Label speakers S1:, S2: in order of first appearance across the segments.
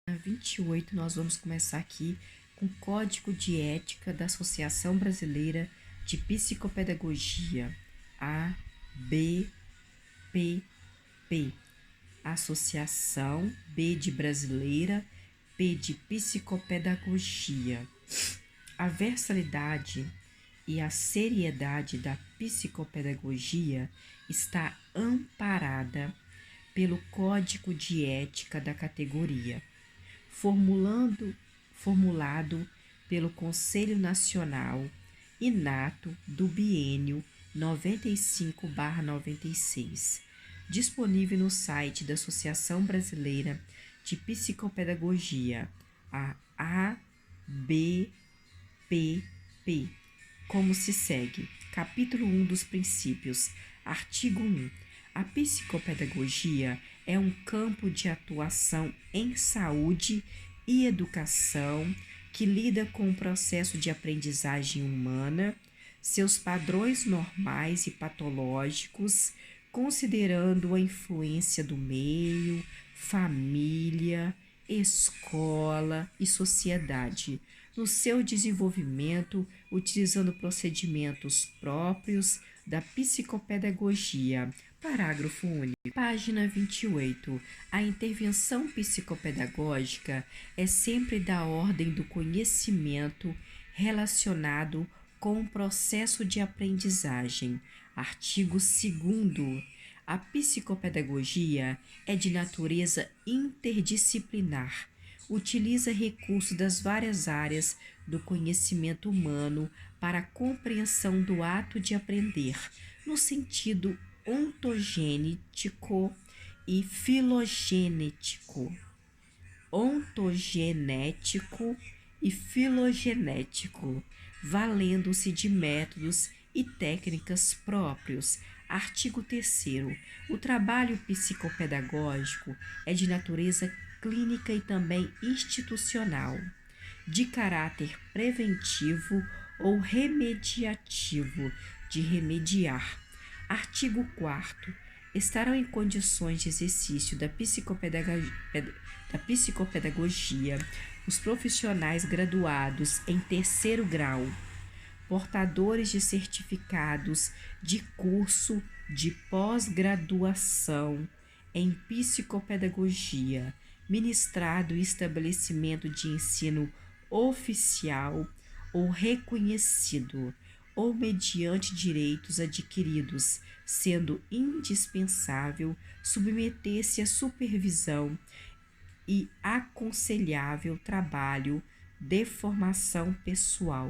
S1: Na 28, nós vamos começar aqui com o Código de Ética da Associação Brasileira de Psicopedagogia, ABPP. Associação, B de Brasileira, P de Psicopedagogia. A versalidade e a seriedade da psicopedagogia está amparada pelo Código de Ética da categoria, formulado pelo Conselho Nacional Inato do Biênio 95/96, disponível no site da Associação Brasileira de Psicopedagogia, a ABPP. Como se segue? Capítulo 1 dos princípios. Artigo 1. A psicopedagogia é um campo de atuação em saúde e educação que lida com o processo de aprendizagem humana, seus padrões normais e patológicos, considerando a influência do meio, família, escola e sociedade no seu desenvolvimento, utilizando procedimentos próprios da psicopedagogia. Parágrafo único. Página 28. A intervenção psicopedagógica é sempre da ordem do conhecimento relacionado com o processo de aprendizagem. Artigo 2º. A psicopedagogia é de natureza interdisciplinar. Utiliza recursos das várias áreas do conhecimento humano para a compreensão do ato de aprender, no sentido ontogênetico e filogenético. Valendo-se de métodos e técnicas próprios. Artigo 3º. O trabalho psicopedagógico é de natureza clínica e também institucional, de caráter preventivo ou remediativo, de remediar. Artigo 4º. Estarão em condições de exercício da psicopedagogia os profissionais graduados em 3º grau, portadores de certificados de curso de pós-graduação em psicopedagogia, ministrado em estabelecimento de ensino oficial ou reconhecido, ou mediante direitos adquiridos, sendo indispensável submeter-se à supervisão e aconselhável trabalho de formação pessoal.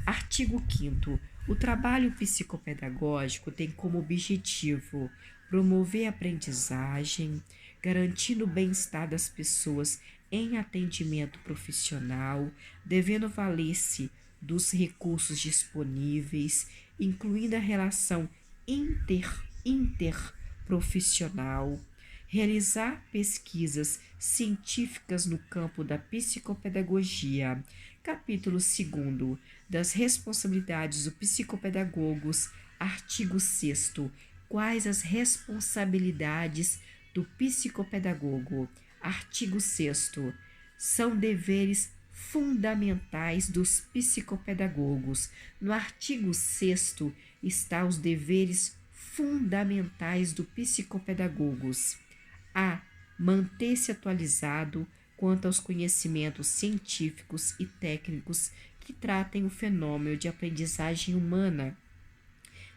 S1: Artigo 5º. O trabalho psicopedagógico tem como objetivo promover a aprendizagem, garantindo o bem-estar das pessoas em atendimento profissional, devendo valer-se dos recursos disponíveis, incluindo a relação interprofissional, realizar pesquisas científicas no campo da psicopedagogia. Capítulo 2º. Das responsabilidades do psicopedagogos. Artigo 6º. Quais as responsabilidades do psicopedagogo? Artigo 6º. São deveres fundamentais dos psicopedagogos. No artigo 6º está os deveres fundamentais do psicopedagogos. A. Manter-se atualizado quanto aos conhecimentos científicos e técnicos que tratem o fenômeno de aprendizagem humana.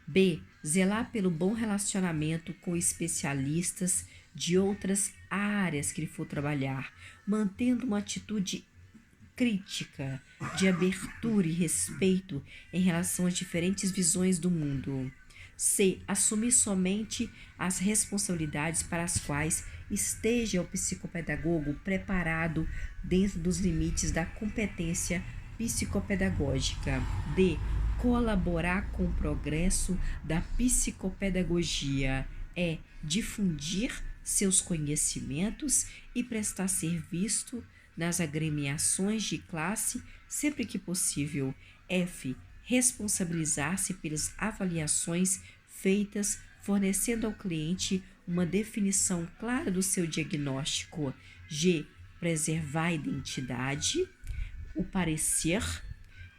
S1: B. Zelar pelo bom relacionamento com especialistas de outras áreas que ele for trabalhar, mantendo uma atitude crítica, de abertura e respeito em relação às diferentes visões do mundo. C. Assumir somente as responsabilidades para as quais esteja o psicopedagogo preparado dentro dos limites da competência psicopedagógica. D. Colaborar com o progresso da psicopedagogia. E. Difundir seus conhecimentos e prestar serviço nas agremiações de classe sempre que possível. F. Responsabilizar-se pelas avaliações feitas, fornecendo ao cliente uma definição clara do seu diagnóstico. G. Preservar a identidade, o parecer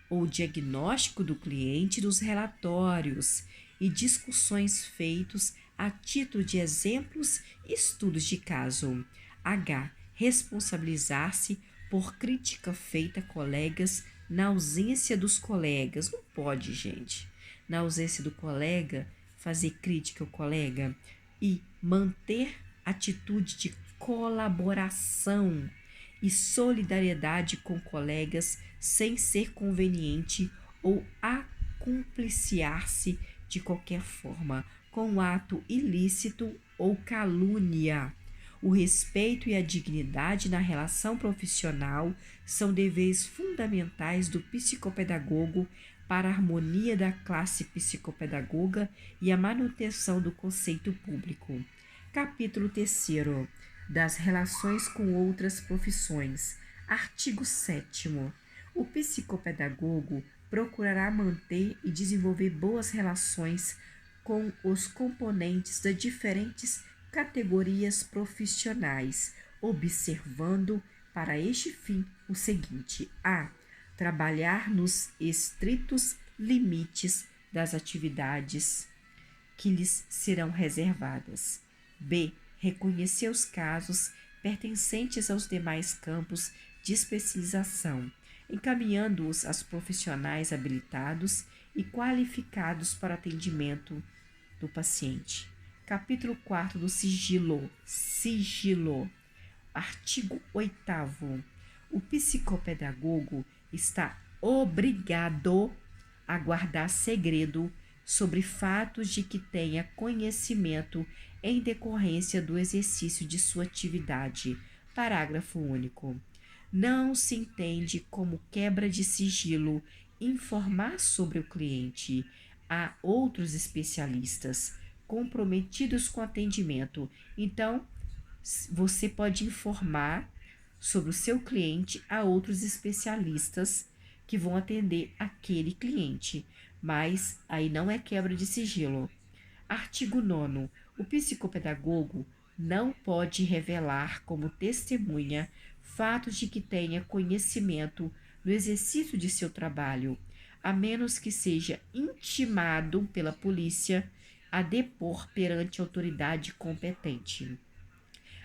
S1: ou diagnóstico do cliente dos relatórios e discussões feitos a título de exemplos e estudos de caso. H. Responsabilizar-se por crítica feita a colegas na ausência dos colegas. Não pode, gente. Na ausência do colega, fazer crítica ao colega. E manter atitude de colaboração e solidariedade com colegas sem ser conveniente ou acumpliciar-se de qualquer forma com ato ilícito ou calúnia. O respeito e a dignidade na relação profissional são deveres fundamentais do psicopedagogo para a harmonia da classe psicopedagoga e a manutenção do conceito público. Capítulo 3º. Das relações com outras profissões. Artigo 7º. O psicopedagogo procurará manter e desenvolver boas relações com os componentes das diferentes categorias profissionais, observando para este fim o seguinte: a. Trabalhar nos estritos limites das atividades que lhes serão reservadas. B. Reconhecer os casos pertencentes aos demais campos de especialização, encaminhando-os aos profissionais habilitados e qualificados para atendimento do paciente. Capítulo 4 do sigilo. Sigilo. Artigo 8º. O psicopedagogo está obrigado a guardar segredo sobre fatos de que tenha conhecimento em decorrência do exercício de sua atividade. Parágrafo único. Não se entende como quebra de sigilo informar sobre o cliente a outros especialistas comprometidos com atendimento. Então, você pode informar sobre o seu cliente a outros especialistas que vão atender aquele cliente, mas aí não é quebra de sigilo. Artigo 9º. O psicopedagogo não pode revelar como testemunha fatos de que tenha conhecimento no exercício de seu trabalho, a menos que seja intimado pela polícia a depor perante a autoridade competente.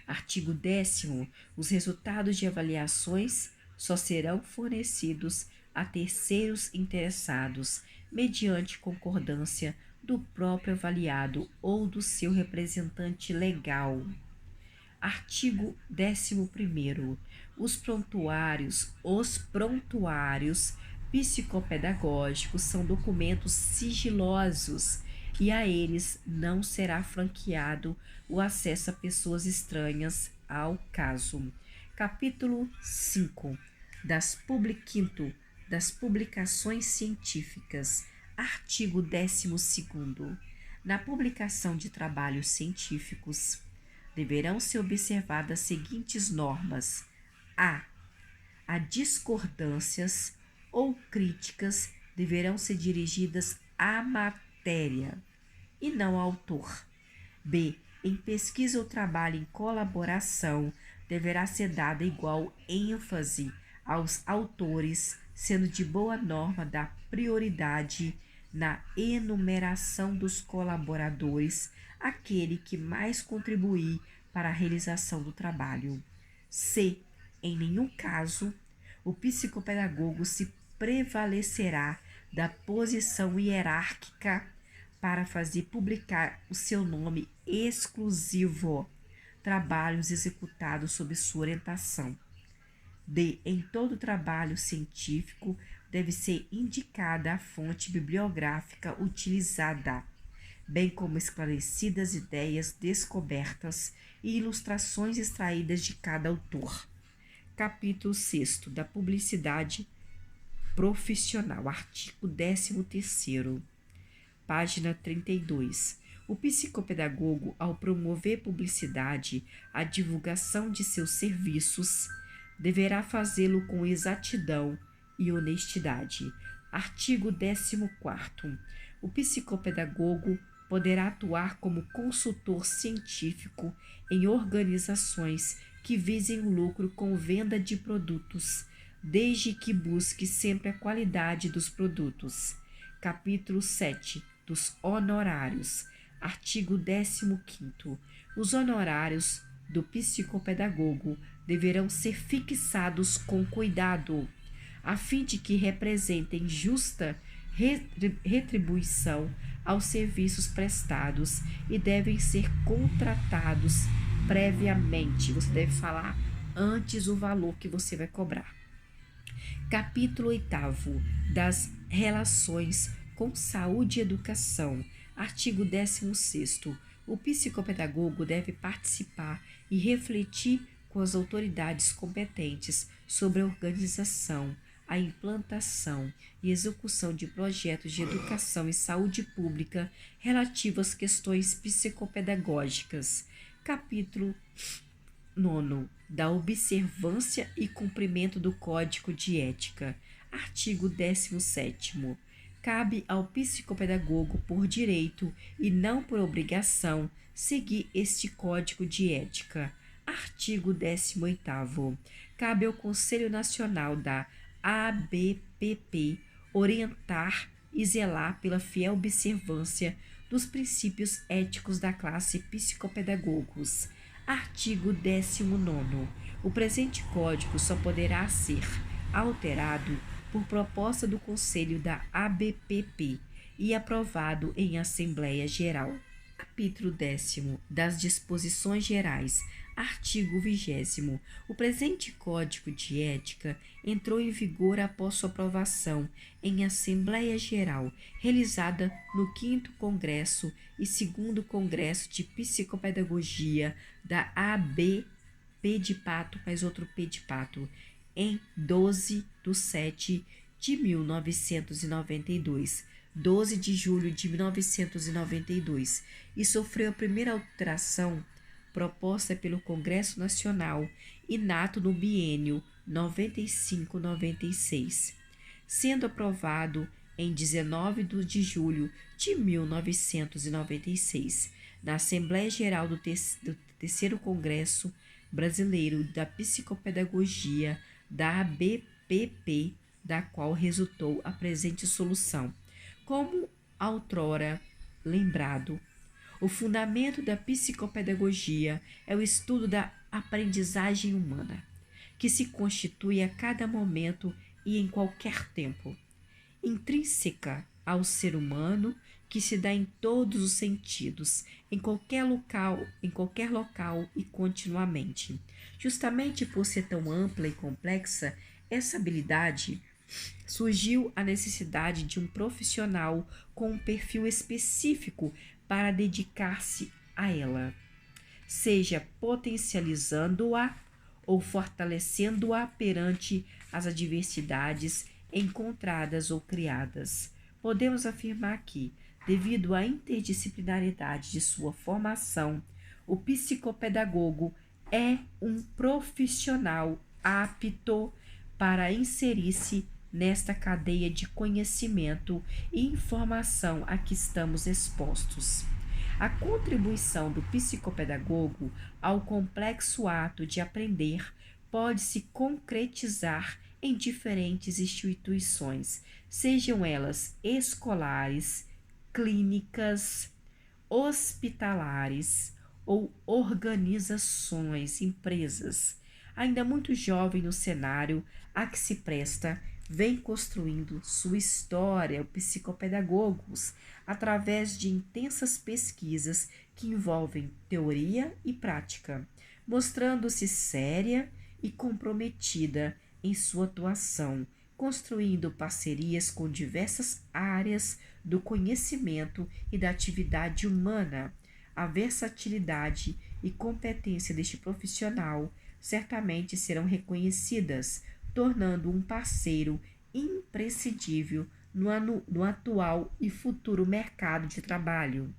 S1: Artigo 10º. Os resultados de avaliações só serão fornecidos a terceiros interessados, mediante concordância do próprio avaliado ou do seu representante legal. Artigo 11º. Os prontuários psicopedagógicos são documentos sigilosos e a eles não será franqueado o acesso a pessoas estranhas ao caso. Capítulo 5. Quinto, das publicações científicas. Artigo 12º. Na publicação de trabalhos científicos, deverão ser observadas as seguintes normas: a. Discordâncias ou críticas deverão ser dirigidas à matéria e não ao autor. B. Em pesquisa ou trabalho em colaboração, deverá ser dada igual ênfase aos autores, sendo de boa norma dar prioridade na enumeração dos colaboradores aquele que mais contribuir para a realização do trabalho. C. Em nenhum caso, o psicopedagogo se prevalecerá da posição hierárquica para fazer publicar o seu nome exclusivo, trabalhos executados sob sua orientação. D. Em todo trabalho científico deve ser indicada a fonte bibliográfica utilizada, bem como esclarecidas ideias descobertas e ilustrações extraídas de cada autor. Capítulo 6. Da publicidade profissional. Artigo 13º. Página 32. O psicopedagogo, ao promover publicidade, a divulgação de seus serviços, deverá fazê-lo com exatidão e honestidade. Artigo 14º. O psicopedagogo Poderá atuar como consultor científico em organizações que visem o lucro com venda de produtos, desde que busque sempre a qualidade dos produtos. Capítulo 7 dos honorários. Artigo 15º. Os honorários do psicopedagogo deverão ser fixados com cuidado, a fim de que representem justa retribuição aos serviços prestados e devem ser contratados previamente. Você deve falar antes o valor que você vai cobrar. Capítulo 8 das relações com saúde e educação. Artigo 16º. O psicopedagogo deve participar e refletir com as autoridades competentes sobre a organização, a implantação e execução de projetos de educação e saúde pública relativos às questões psicopedagógicas. Capítulo 9. Da observância e cumprimento do Código de Ética. Artigo 17º. Cabe ao psicopedagogo por direito e não por obrigação seguir este Código de Ética. Artigo 18º. Cabe ao Conselho Nacional da ABPP orientar e zelar pela fiel observância dos princípios éticos da classe psicopedagogos. Artigo 19º. O presente Código só poderá ser alterado por proposta do Conselho da ABPP e aprovado em Assembleia Geral. Capítulo 10 das Disposições Gerais. Artigo 20º. O presente Código de Ética entrou em vigor após sua aprovação em Assembleia Geral, realizada no 5º Congresso e 2º Congresso de Psicopedagogia da ABP de Pato, mais outro P de Pato, em 12/7/1992, 12 de julho de 1992, e sofreu a primeira alteração proposta pelo Congresso Nacional, inato no biênio 95-96, sendo aprovado em 19 de julho de 1996, na Assembleia Geral do Terceiro Congresso Brasileiro da Psicopedagogia da ABPP, da qual resultou a presente solução. Como outrora lembrado, o fundamento da psicopedagogia é o estudo da aprendizagem humana, que se constitui a cada momento e em qualquer tempo, intrínseca ao ser humano, que se dá em todos os sentidos, em qualquer local e continuamente. Justamente por ser tão ampla e complexa, essa habilidade surgiu a necessidade de um profissional com um perfil específico para dedicar-se a ela, seja potencializando-a ou fortalecendo-a perante as adversidades encontradas ou criadas. Podemos afirmar que, devido à interdisciplinaridade de sua formação, o psicopedagogo é um profissional apto para inserir-se nesta cadeia de conhecimento e informação a que estamos expostos. A contribuição do psicopedagogo ao complexo ato de aprender pode se concretizar em diferentes instituições, sejam elas escolares, clínicas, hospitalares ou organizações, empresas. Ainda muito jovem no cenário a que se presta, vem construindo sua história, psicopedagogos, através de intensas pesquisas que envolvem teoria e prática, mostrando-se séria e comprometida em sua atuação, construindo parcerias com diversas áreas do conhecimento e da atividade humana. A versatilidade e competência deste profissional certamente serão reconhecidas, tornando um parceiro imprescindível no atual e futuro mercado de trabalho.